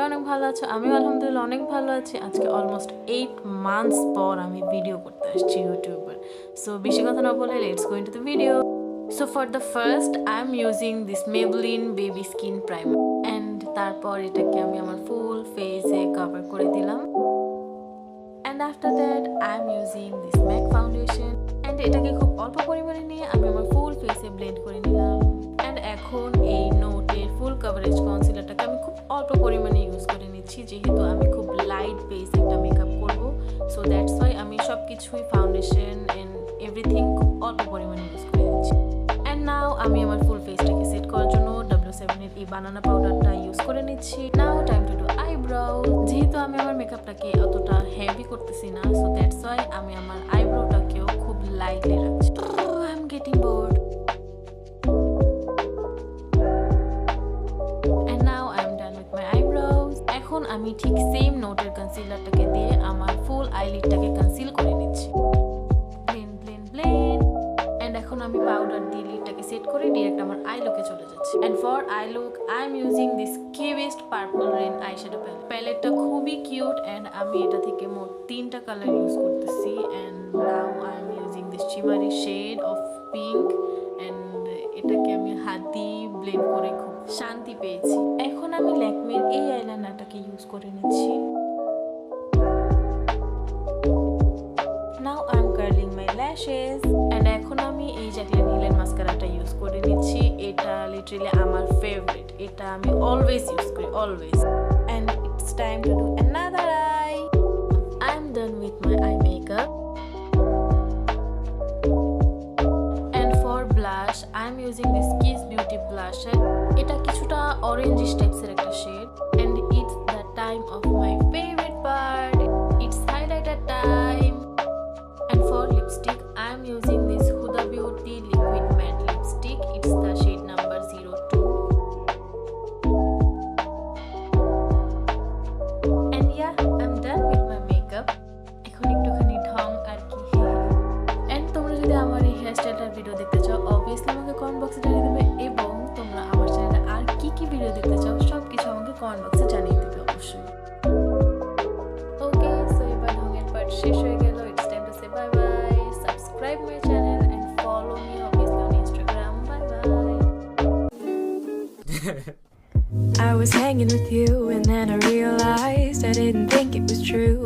অনেক ভালো আছো, আমিও আলহামদুলিল্লাহ অনেক ভালো আছি। আজকে অলমোস্ট 8 মান্থস পর আমি ভিডিও করতে আসছি ইউটিউবার। সো বেশি কথা না বলে let's go into the video. So for the first I am using this Maybelline baby skin primer and তারপর এটাকে আমি আমার ফুল ফেসে কভার করে দিলাম। And after that I am using this Mac foundation and এটাকে খুব অল্প পরিমাণে নিয়ে আমি আমার ফুল ফেসে ব্লেন্ড করে নিলাম। অ্যান্ড এখন এই নোটের ফুল কভারেজ কনসিলারটাকে আমি খুব অল্প পরিমাণে ইউজ করে নিচ্ছি, যেহেতু আমি খুব লাইট বেস একটা মেকআপ করব। সো দ্যাটস ওয়াই আমি সব কিছুই ফাউন্ডেশন অ্যান্ড এভরিথিং খুব অল্প পরিমাণে ইউজ করে নিচ্ছি। অ্যান্ড নাও আমি আমার ফুল ফেসটাকে সেট করার জন্য W7 এর এই বানানা পাউডারটা ইউজ করে নিচ্ছি। নাও টাইম টু ডু আইব্রাউ। যেহেতু আমি আমার মেকআপটাকে অতটা হেভি করতেছি না, সো দ্যাটস ওয়াই আমি আমার আইব্রাউটাকেও খুব লাইটলি রাখছি। I am getting bored. And now I am done with my eyebrows. এখন আমি ঠিক সেম নোটের কনসিলারটাকে দিয়ে আমার ফুল আইলিডটাকে কনসিল করে নিচ্ছি। এখন আমি পাউডার দিয়ে লিডটাকে সেট করে ডিরেক্ট আমার আই লুকে চলে যাচ্ছি। And for eye look I am using this Qbest purple rain eyeshadow palette. প্যালেটটা খুবই কিউট অ্যান্ড আমি এটা থেকে মোট 3টা কালার ইউজ করতেছি। And now I am using this shimmery shade of pink and এটাকে আমি হাত দিয়ে ব্লেন্ড করে খুব শান্তি পেয়েছি। এখন আমি ল্যাকমির এই আইলাইনারটাকে ইউজ করে নিচ্ছি। Now I'm curling my lashes and এখন আমি এই জ্যাকলিন হিলের মাস্কারাটা ইউজ করে নিচ্ছি। এটা লিটারালি আমার ফেভারিট, এটা আমি অলওয়েজ ইউজ করি, always. And it's time to do another eye. I'm done with my eye makeup. And for blush I'm using this Kiss Beauty blusher. এটা কিছুটা orange types এর একটা shade and it's the time of my favorite part. It's highlighter time. And for lipstick, I am using this Huda Beauty Liquid Matte Lipstick. It's the shade number 02. And yeah, I'm done with my makeup. এখন একটুখানি ঢং আর কি। And তোমরা যদি আমার এই হেয়ারস্টাইলটার video দেখতে চাও, অবভিয়াসলি আমাকে কমেন্ট বক্সে জানিয়ে দেবে, এবং তোমরা আমার চ্যানেলে আর কি কি ভিডিও দেখতে চাও সব কিছু আমাকে কমেন্ট বক্সে জানিয়ে দেবে অবশ্যই। ওকে, সো এবার ঢঙের পার্ট শেষ হয়ে গেল। Bye bye. Subscribe my channel and follow me obviously on Instagram. Bye bye. I was hanging with you and then I realized I didn't think it was true.